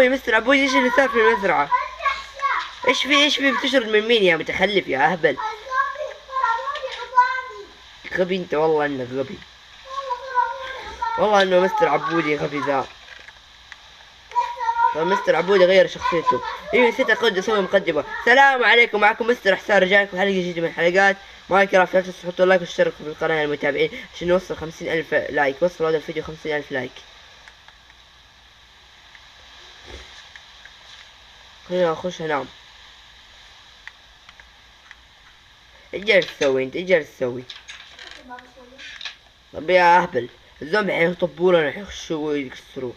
مستر عبودي ايش اللي صار في المزرعة؟ ايش في بتشرد من مين يا متخلف يا اهبل؟ غبي انت، والله انك غبي، والله انه مستر عبودي غبي ذا. مستر عبودي غير شخصيته. ايوه نسيت اسوي مقدمة. السلام عليكم، معكم مستر حسان، رجع لكم حلقة جديدة من حلقات ماينكرافت. لا تنسوا تحطوا لايك وتشتركوا في القناة المتابعين عشان نوصل 50,000 لايك. وصلوا هذا الفيديو 50,000 لايك. خلينا اخش انام. ايش جالس تسوي انت؟ ايش جالس تسوي؟ طب يا اهبل، الزومبي حيطبونا حيخشوا ويكسروه.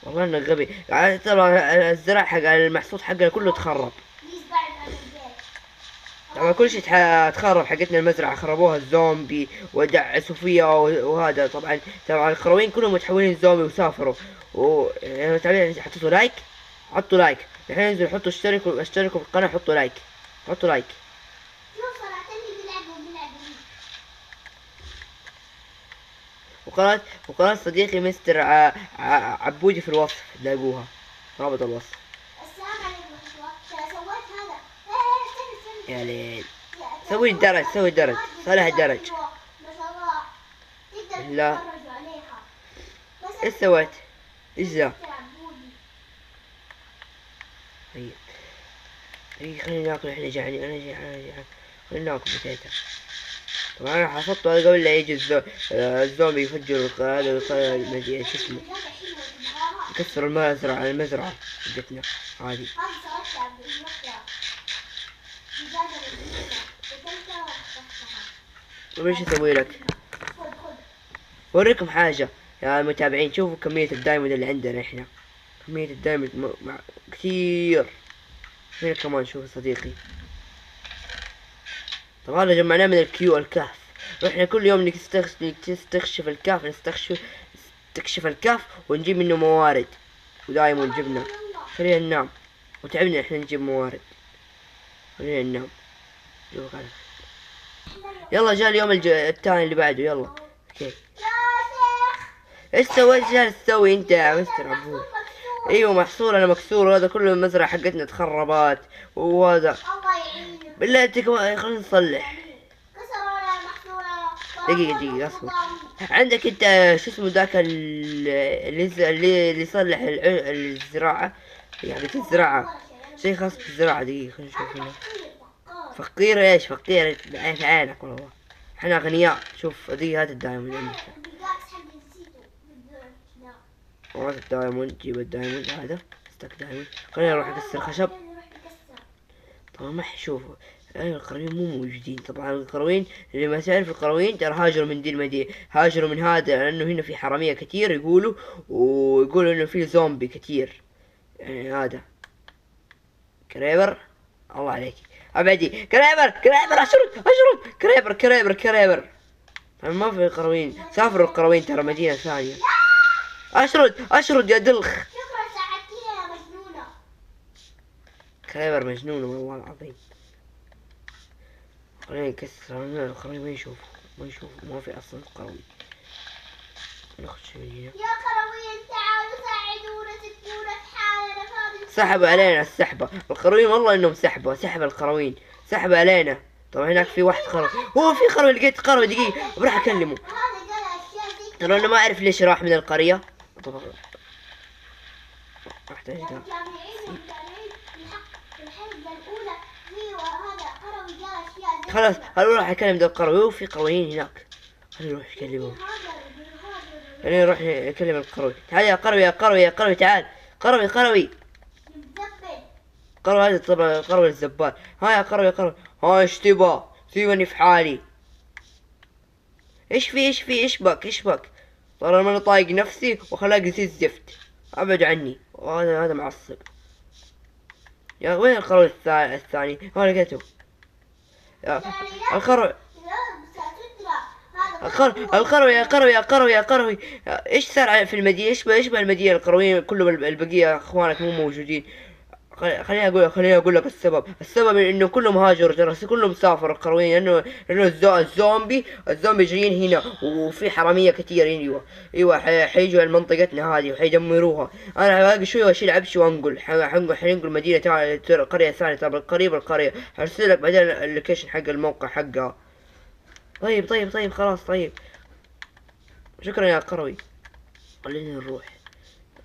والله انك غبي. يعني ترى الزرع حق المحصول حقنا كله تخرب. طبعا كل شيء تخرب. حقتنا المزرعة خربوها الزومبي ودعسوا فيها وهذا. طبعا الخروين كلهم متحولين زومبي وسافروا. يعني حطيتوا لايك، حطوا لايك الحين. انزلوا حطوا اشتركوا في القناة، حطوا لايك، حطوا لايك. وقناة صديقي مستر عبودي في الوصف تلاقوها، رابط الوصف. السلام عليكم. سويت هذا. يا ليل، سوي الدرج، صلح الدرج. لا ايش سويت؟ ايش ذا؟ اي خلينا ناكل، احنا جعانين، انا جعان. خلينا ناكل بتيتا. طبعا انا حصلته قبل لا يجي الزومبي يفجر هذا شو اسمه، يكسر المزرعة حقتنا هذه. طيب ايش اسوي لك؟ اوريكم حاجة يا المتابعين، شوفوا كمية الدايموند اللي عندنا احنا. كمية الدايموند كثير. هنا كمان شوف صديقي. طبعا هذا جمعناه من الكهف. احنا كل يوم نستكشف الكهف ونجيب منه موارد. ودايموند جبنا. خلينا ننام، وتعبنا احنا نجيب موارد. خلينا ننام. يلا جاء اليوم الثاني اللي بعده. يلا اوكي. ايش سويت؟ جالس تسوي انت يا مستر عبود؟ ايوه محصول انا مكسور، وهذا كله المزرعة حقتنا تخربات وهذا. بالله انت كمان خلينا نصلح. دقيقة اصبر. عندك انت شو اسمه ذاك اللي يصلح الزراعة، يعني الزراعة شيء خاص بالزراعة. دقيقة خلينا نشوف هنا. فقير ايش؟ فقير في عينك والله، احنا اغنياء. شوف دقيقة هات الدايموند عندك. هات الدايموند، جيب الدايموند هذا. استك دايموند. خلينا نروح نكسر خشب. طبعا ما حشوفه. القرويين مو موجودين. طبعا القرويين اللي ما تعرف، القرويين ترى هاجروا من دي المدينة، هاجروا من هذا، لانه هنا في حرامية كثير يقولوا، ويقولوا انه في زومبي كثير. يعني هذا كريبر، الله عليك ابعدي. كريبر اشرد كريبر. طبعا ما في قرويين، سافروا القرويين ترى مدينة ثانية. اشرد يا دلخ. كريبر مجنون والله العظيم. خلينا نكسر القروي. ما يشوف ما في اصلا قروي. ناخذ شيء من هنا. يا قرويين تعالوا ساعدونا، سكونا في حالنا. سحبوا علينا السحبة القرويين، والله انهم سحب القرويين، سحب علينا. طبعا هناك في واحد قروي. في قروي، لقيت قروي. دقيقة بروح اكلمه. ترى انا ما اعرف ليش راح من القرية. طبعا احتاج خلاص هنروح اكلم ذا القروي. وفي قرويين هناك، خلينا نروح نكلمهم. خلينا نروح نكلم القروي. تعال يا قروي تعال. قروي هذا طبعا القروي الزبال. ها يا قروي ها ايش تبغى؟ سيبني في حالي. ايش بك؟ ترى انا طايق نفسي وخلاق زي الزفت. ابعد عني، هذا معصب. يا وين القروي الثاني؟ لقيته. القروي يا قروي. ايش صار في المدينة؟ ايش المدينة؟ القرويين كلهم البقية اخوانك مو موجودين. خليني اقول لك السبب انه كلهم هاجروا ترى، كلهم سافروا القرويين، لانه الزومبي جايين هنا، وفي حراميه كثير. ايوه حيجوا لمنطقتنا هذه وحيدمروها. انا باقي شوي واشيل عبشي وانقل، حننقل مدينه قريه ثانيه، طب قريب القريه هرسل لك بعدين اللوكيشن حق الموقع حقها. طيب خلاص طيب، شكرا يا قروي. خلينا نروح.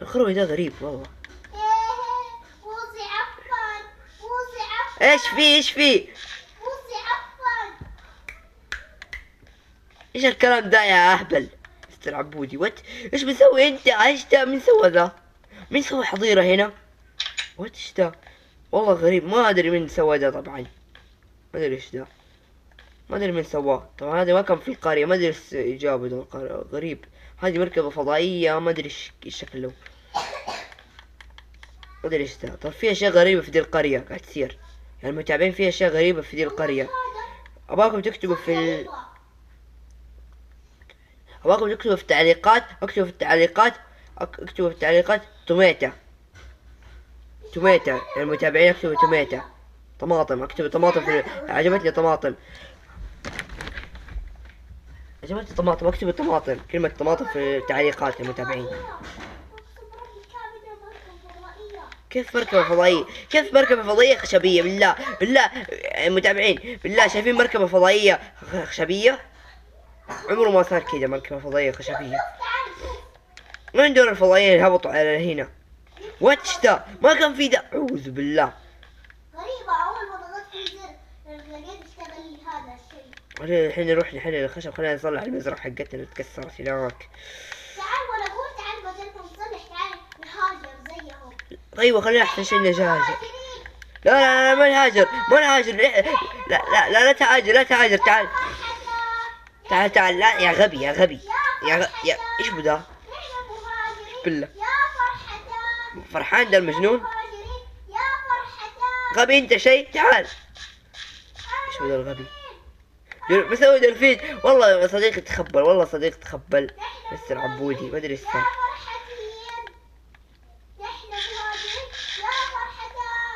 القروي ده غريب والله. ايش في ايش الكلام ده يا اهبل مستر عبودي؟ ايش بتسوي انت؟ ايش ده؟ مين سوى ذا؟ مين سوى حظيرة هنا؟ ايش ده؟ والله غريب، ما ادري مين سوى ده طبعا، ما ادري ايش ده، ما ادري مين سواه. طبعا هذا ما كان في القرية، ما ادري ايش جابوا ده القرية. غريب. هذه مركبة فضائية، ما ادري ايش شكله، ما ادري ايش ده. طب في اشياء غريبة في دي القرية قاعد تصير، يعني المتابعين في اشياء غريبة في دي القرية. اباكم تكتبوا في ابغاكم تكتبوا في التعليقات، اكتبوا في التعليقات توميتا المتابعين اكتبوا توميتا، طماطم. اكتبوا طماطم عجبتني طماطم، اكتبوا طماطم، كلمة طماطم في التعليقات المتابعين. كيف مركبة فضائية خشبية؟ بالله المتابعين، بالله شايفين مركبة فضائية خشبية؟ عمره ما صار كذا مركبة فضائية خشبية. وين دور الفضائيين هبطوا على هنا؟ واتش ذا؟ ما كان في ذا، اعوذ بالله. غريبة، اول ما ضغطت في زر لقيت اشتغل هذا الشيء. الحين نروح نحل الخشب، خلينا نصلح المزرعة حقتنا اللي تكسرت هناك. تعال وانا اقول تعال بدل ما نصلح تعال نهاجر زيهم. ايوه خلينا احسن شيء نهاجر. لا ما نهاجر. لا تهاجر تعال لا يا غبي يا ايش بدا؟ بالله فرحان ده المجنون. غبي انت شيء، تعال. ايش بدا الغبي؟ بسوي دلفين. والله صديقي تخبل، مستر عبودي ما ادري ايش صار.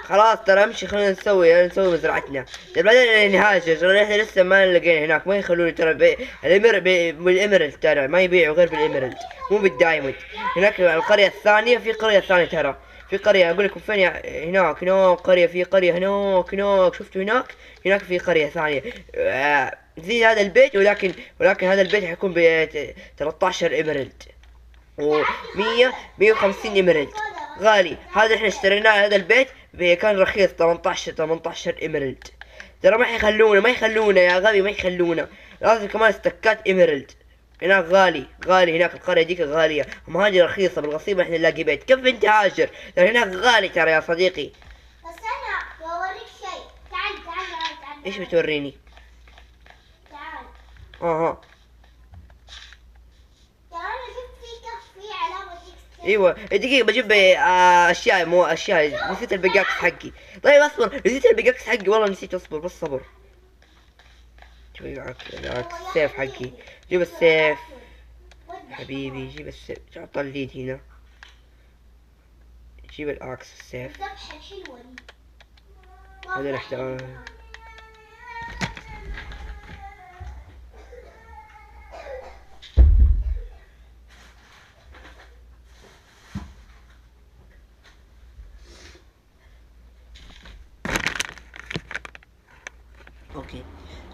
خلاص ترى امشي، خلينا نسوي مزرعتنا، بعدين نهاجر. احنا لسه ما لقينا هناك، ما يخلوني ترى بالإميرالد ترى ما يبيعوا غير بالإميرالد مو بالدايموند. هناك القرية الثانية، في قرية ثانية ترى، في قرية اقول لكم فين. هناك قرية، في قرية هناك شفتوا هناك في قرية ثانية زي هذا البيت، ولكن هذا البيت حيكون ب 13 إميرالد و 150 إميرالد غالي. هذا احنا اشتريناه، هذا البيت كان رخيص 18 إميرالد. ترى ما يخلونا يا غبي، ما يخلونا. لازم كمان استكات إميرالد. هناك غالي هناك القرية ديك غالية، اما هذه رخيصة بالغصيبة احنا نلاقي بيت. كيف انت هاجر؟ ترى هناك غالي ترى يا صديقي. بس انا بوريك شيء، تعال. ايش بتوريني؟ تعال. اها انا شفت في علامة اكس. ايوه دقيقة بجيب اشياء نسيت البقاكس حقي. طيب اصبر، نسيت البقاكس حقي والله نسيت، اصبر بس صبر. جيب السيف حقي، جيب السيف حبيبي، جيب السيف. حط اليد هنا، جيب الاكس السيف. الذبحة الحلوة دي هذا نحتاج. اوكي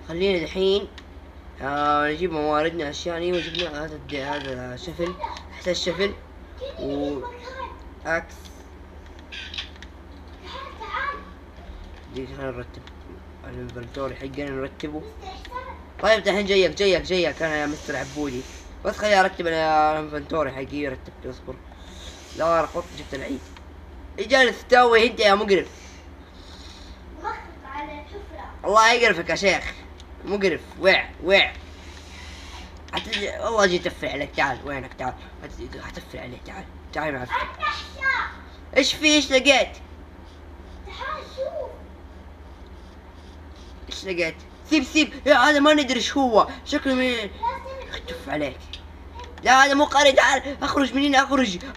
خلينا الحين نجيب مواردنا اشياء. وجبنا هذا شفل، احتاج شفل واكس. دي خلينا نرتب الانفنتوري حقنا نرتبه. طيب الحين جايك انا يا مستر عبودي، بس خليني ارتب الانفنتوري حقي. رتبت، اصبر. لا رفضت، جبت العيد. ايش جالس تسوي انت يا مقرف؟ الله يقرفك يا شيخ، مقرف. وع والله جيت افل عليك. تعال وينك؟ تعال حتفل عليك. تعال معك. ايش في؟ ايش لقيت؟ تعال شوف ايش لقيت؟ سيب يا هذا ما ندري ايش هو، شكله من اختف عليك. لا هذا مو قري. تعال اخرج من هنا،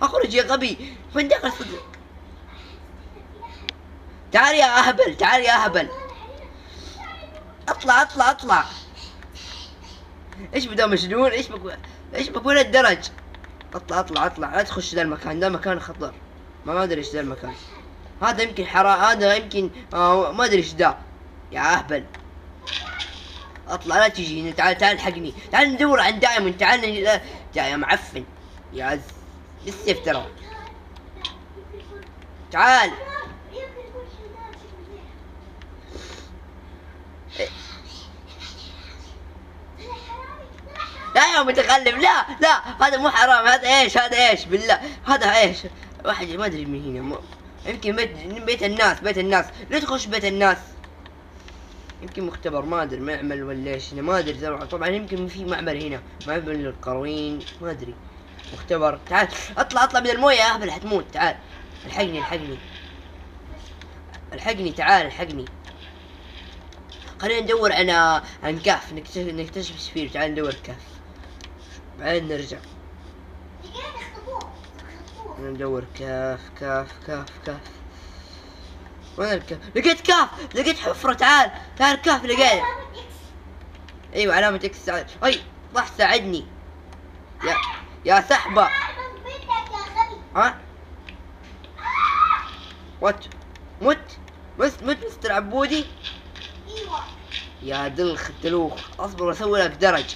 اخرج يا غبي. فين دخل صدق؟ تعال يا اهبل، تعال يا اهبل. اطلع اطلع اطلع. ايش بدا مجنون؟ ايش بك وين الدرج؟ اطلع اطلع اطلع، لا تخش ذا المكان، ذا مكان خطر. ما ادري ايش ذا المكان. هذا يمكن هذا يمكن ما ادري ايش ذا. يا اهبل اطلع، لا تجي هنا. تعال تعال الحقني، تعال ندور عن دايموند. تعال يا معفن يا بالسيف ترى. تعال. لا يا متخلف، لا لا، هذا مو حرام. هذا ايش؟ هذا ايش بالله؟ هذا ايش؟ واحد ما ادري من هنا. يمكن بيت الناس. بيت الناس، لا تخش بيت الناس. يمكن مختبر، ما ادري معمل ولا ايش هنا، ما ادري. طبعا يمكن في معمل هنا، معمل للقرويين، ما ادري. مختبر. تعال اطلع اطلع من المويه يا اهبل، حتموت. تعال الحقني الحقني الحقني. تعال الحقني. خلينا ندور عن كهف نكتشف ايش فيه. تعال ندور كهف بعدين نرجع. ندور كهف. وين الكهف؟ لقيت كهف، لقيت حفرة. تعال تعال الكهف لقيت. ايوه علامة اكس. تعال. اي راح ساعدني يا سحبة. ها مت مستر عبودي. ايوه يا دلخ الدلوخ. اصبر اسوي لك درج.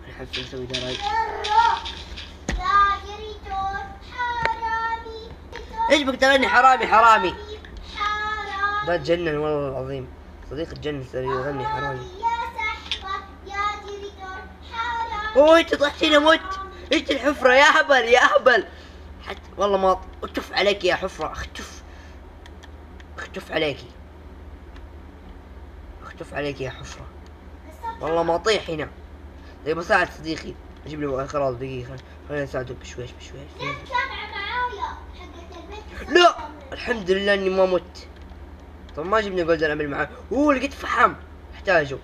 الحين اسوي درج. ايش بك تغني حرامي حرامي؟ ده تجنن والله العظيم. صديق تجنن يغني حرامي. اوه انت طحت هنا مت. ايش الحفرة يا هبل يا هبل. حتى والله ما اختف عليك يا حفرة. اختف عليك يا حفرة. والله ما اطيح هنا. طيب بساعد صديقي اجيب له خلاص. دقيقة خليني اساعدك بشويش. لا الحمد لله اني ما مت. طب ما جبنا جولدن ابل معاه. لقيت فحم احتاجه.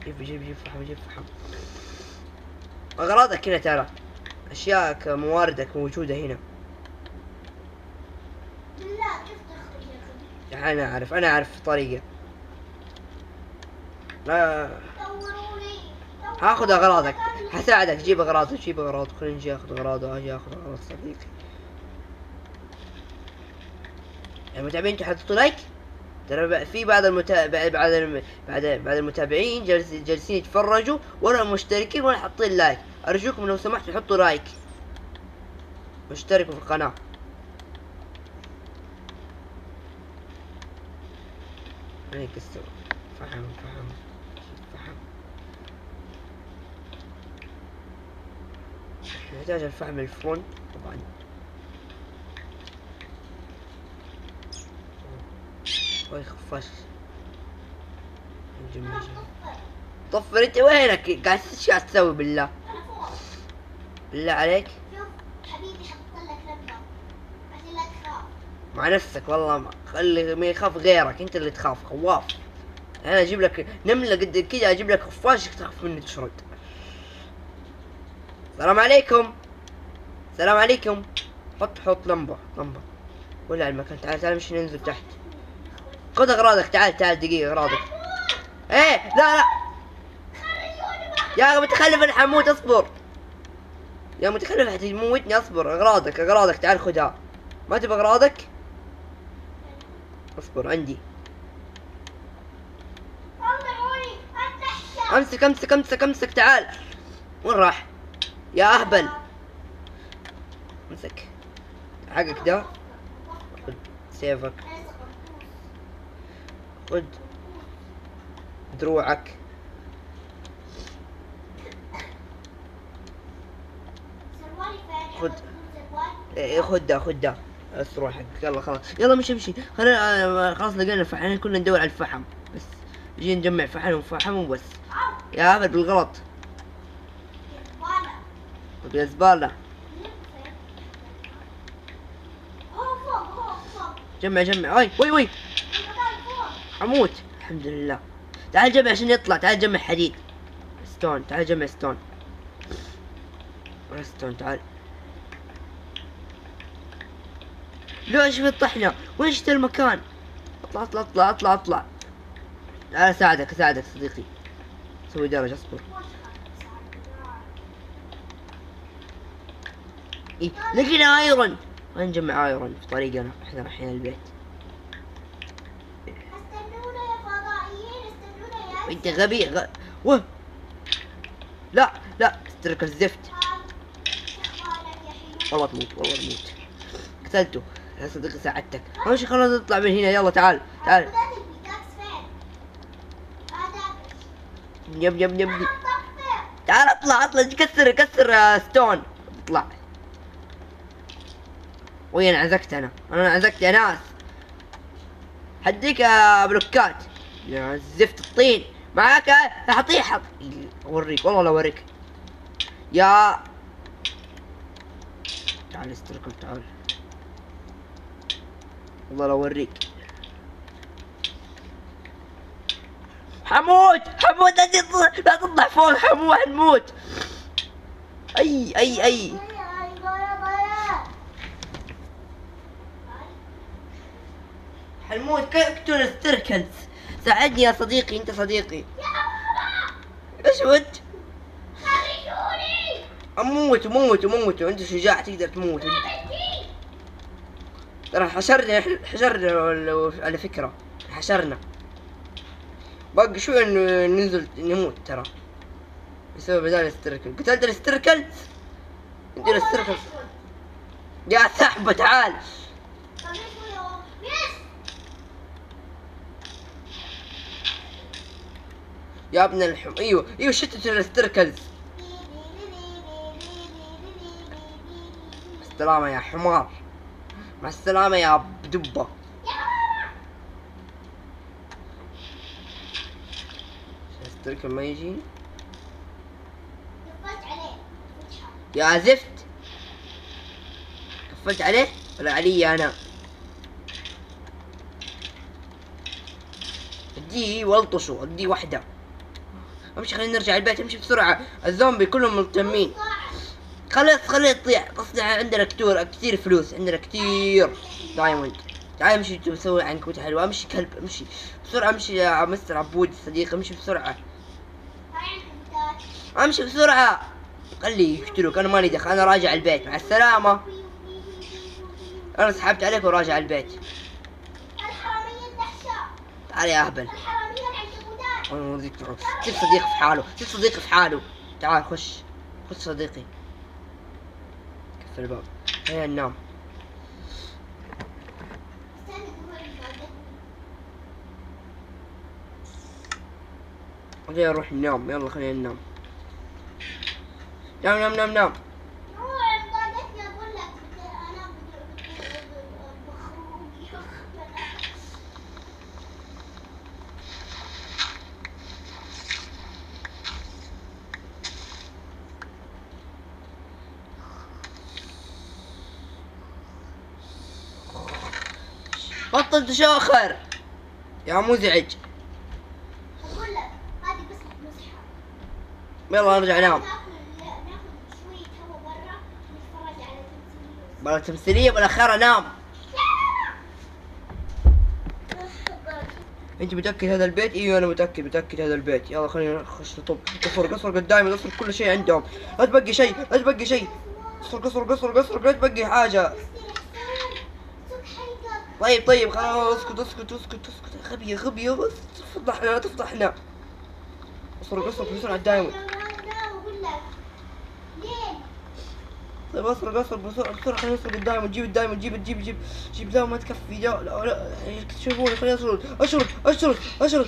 جيب فحم. اغراضك هنا ترى، اشياءك مواردك موجودة هنا. انا اعرف طريقة. لا هاخذ اغراضك، هساعدك. جيب اغراضك. خلينا نجي اخذ اغراضه. اجي اخذ اغراض صديقي. المتابعين تحطوا لايك. ترى في بعض المتابعين جالسين يتفرجوا ولا مشتركين ولا حاطين لايك. ارجوكم لو سمحتوا حطوا لايك واشتركوا في القناة. هيك استوى. فحم نحتاج الفحم الفرن طبعا. خفاش. طفر. انت وينك؟ قاعد ايش قاعد تسوي بالله؟ بالله عليك شوف حبيبي حط لك نبضة عشان لا تخاف. مع نفسك والله. خلي ما يخاف غيرك، انت اللي تخاف خواف. انا اجيب لك نملة قد كذا، اجيب لك خفاش تخاف مني تشرد. السلام عليكم. حط لمبة ولا المكان. تعال مش ننزل تحت. خذ اغراضك. تعال دقيقة اغراضك. ايه لا يا متخلف انا حموت. اصبر يا متخلف حتموتني. اصبر. اغراضك تعال خذها. ما تبغى اغراضك؟ اصبر عندي. امسك. تعال. وين راح يا اهبل؟ امسك حقك ده. خذ سيفك. خذ دروعك. خذ ده اسرع حقك. يلا خلاص يلا امشي. خلاص لقينا الفحم. كنا ندور على الفحم بس. جينا نجمع فحم وبس. يا هبل بالغلط. يا زبالة. جمع. وي اموت. الحمد لله. تعال جمع عشان يطلع. تعال جمع حديد ستون. تعال جمع ستون. تعال لا شوف الطحنة، وين شفت المكان؟ اطلع اطلع اطلع اطلع اطلع. تعال اساعدك صديقي. سوي درج اصبر. إيه لقينا ايرون. وين نجمع ايرون في طريقنا احنا رايحين البيت. استنونا يا فضائيين، استنونا يا انت غبي وه. لا لا استرك الزفت. اخوانك يا حلو. والله تموت. قتلته يا صديقي ساعدتك. ماشي خلاص نطلع من هنا يلا تعال. بدأت البيكاكس فين؟ هذا يب طفل. تعال اطلع كسر ستون. اطلع. وين انعزقت انا انعزقت يا ناس. حديك بلوكات يا زفت الطين. معاك حط اوريك والله لا اوريك يا. تعال استركل تعال والله لا اوريك. حموت لا تطلع فوق حنموت. اي حنموت. اقتل السيركلز. ساعدني يا صديقي انت صديقي. ايش ود؟ اموت وانت شجاع تقدر تموت. ترى حشرنا على فكرة حشرنا. باقي شوي ننزل نموت ترى بسبب بدال الاستركل. قتلت الاستركل. انت الاستركل يا سحبة تعال. يا ابن ايوه شتت الاستركلز. السلامة يا حمار. مع السلامة يا بدبة. الاستركل ما يجي يا زفت. قفلت عليه ولا علي انا؟ اديه والطشه اديه واحدة. امشي خلينا نرجع البيت. امشي بسرعة الزومبي كلهم ملتمين. خليه تطيح. قصدي عندنا كثير فلوس. عندنا كثير دايموند. تعال امشي تسوي عنكبوت حلوة. امشي كلب امشي بسرعة. امشي يا مستر عبود الصديق. امشي بسرعة. امشي بسرعة. خليه يقتلوك انا مالي دخل. انا راجع البيت مع السلامة. انا سحبت عليك وراجع البيت. تعال يا اهبل. سيب صديقي في حاله. تعال خش صديقي. كفل الباب. هيا ننام. خلينا نروح ننام. يلا خلينا ننام. نام. بطل تشاخر يا مزعج. اقول لك هذه بس مسحه. يلا نرجع نام. ناخذ شويه هوا برا نتفرج على تمثيليه. بلا تمثيلية بلا خير انام. انت متأكد هذا البيت؟ ايوه انا متأكد هذا البيت. يلا خلينا نخش نطب. قصر قدامي. قصر كل شيء عندهم. لا تبقي شيء. قصر لا تبقي حاجة. طيب خلاص اسكت. غبي لا تفضحنا. قصر بسرعة الدايموند. طيب قصر بسرعة خلينا نسرق الدايموند. جيب الدايموند. جيب لا ما تكفي. لا تشوفوني. خلينا اشرد.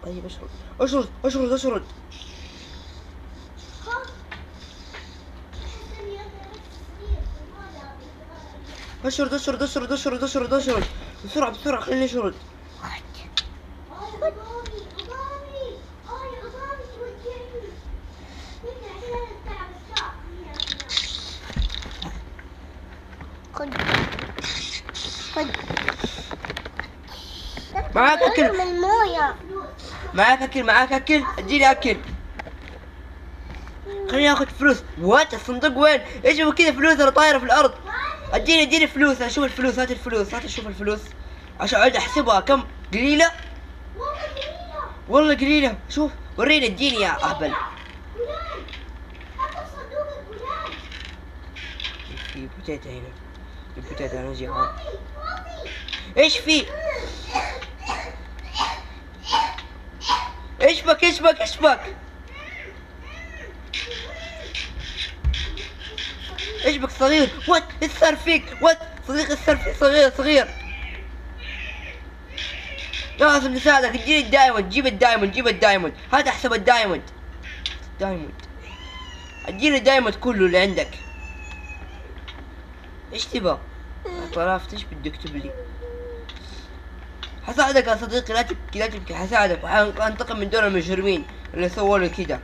طيب اشرد. اشرد بسرعة خليني اشرد. خد معاك اكل. من المويه. معاك اكل. اديني اكل. خليني اخذ فلوس. وات الصندوق وين؟ ايش هو كذا فلوس انا طايرة في الارض. اديني فلوس، اشوف الفلوس، هات الفلوس، هات اشوف الفلوس عشان اقعد احسبها كم. قليلة والله قليلة. والله قليلة. شوف وريني، اديني يا اهبل. غلال. حتى في صندوق الغلال. في بوتيتا هنا، في بوتيتا، انا جيعان. فاضي. ايش في؟ ايش بك ايش بك ايش بك؟ ايش بك صغير؟ وات ايش صار فيك؟ وات صديقي ايش صار فيك صغير؟ لازم نساعدك. اديني الدايموند، جيب الدايموند، هات احسب الدايموند. اديني الدايموند كله اللي عندك. ايش تبغى؟ طرفت، ايش بدك تكتب لي؟ حساعدك يا صديقي، لا تبكي، حساعدك وحانتقم من دول المجرمين اللي سووا لي كذا.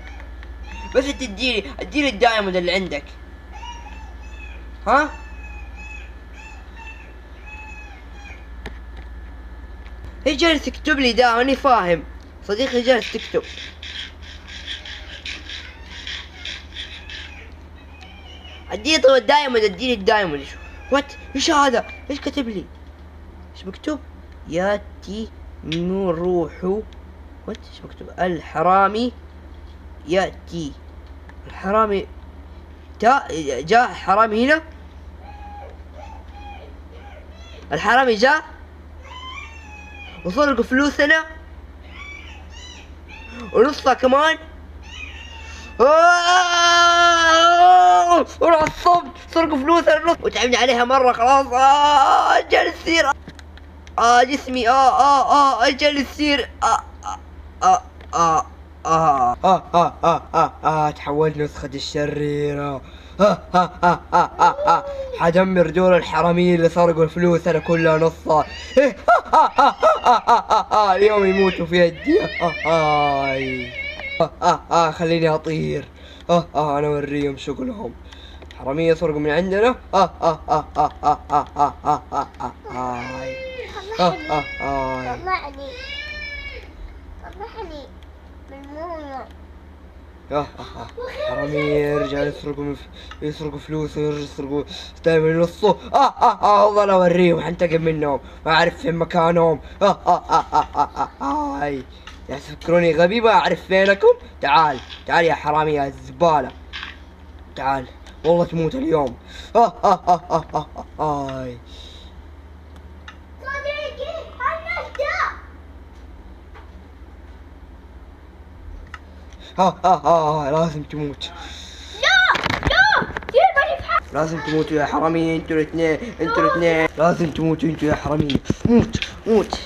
بس انت اديني الدايموند اللي عندك. ها؟ ايش جالس تكتب لي ده؟ ماني فاهم صديقي، جالس تكتب. اديني طب الدايموند، اديني الدايموند. وات ايش هذا؟ ايش كتب لي؟ ايش مكتوب؟ ياتي نروح. وات ايش مكتوب؟ الحرامي ياتي. الحرامي جاء الحرامي هنا. الحرامي جاء وسرقوا فلوسنا ونصها كمان. ورعصبت، سرقوا فلوسنا النص وتعبنا عليها مرة خلاص. جالس يصير جسمي جالس يصير تحولت نسخة الشريرة. حدمر دول الحراميين اللي سرقوا الفلوس انا كلها نصها. اليوم يموتوا في يدي. خليني اطير. انا اوريهم شغلهم. حرامية سرقوا من عندنا. طلعني من مويه. حرامية يرجع يسرقوا فلوس، يسرقوا دايما ينصوا. والله انا اوريهم، حنتقم منهم واعرف فين مكانهم. يا تفكروني غبي ما اعرف فينكم؟ تعال يا حرامي يا الزبالة، تعال والله تموت اليوم. صديقي النجدة. لازم تموت. لا دير بالك في حالك. لازم تموتوا يا حرامية، انتوا الاثنين لازم تموتوا انتوا يا حرامية. موت.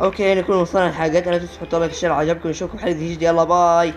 اوكي نكون وصلنا لحلقتنا. لا تنسوا تحطوا لايك، الشير، عجبكم، نشوفكم حلقة جديدة. يلا باي.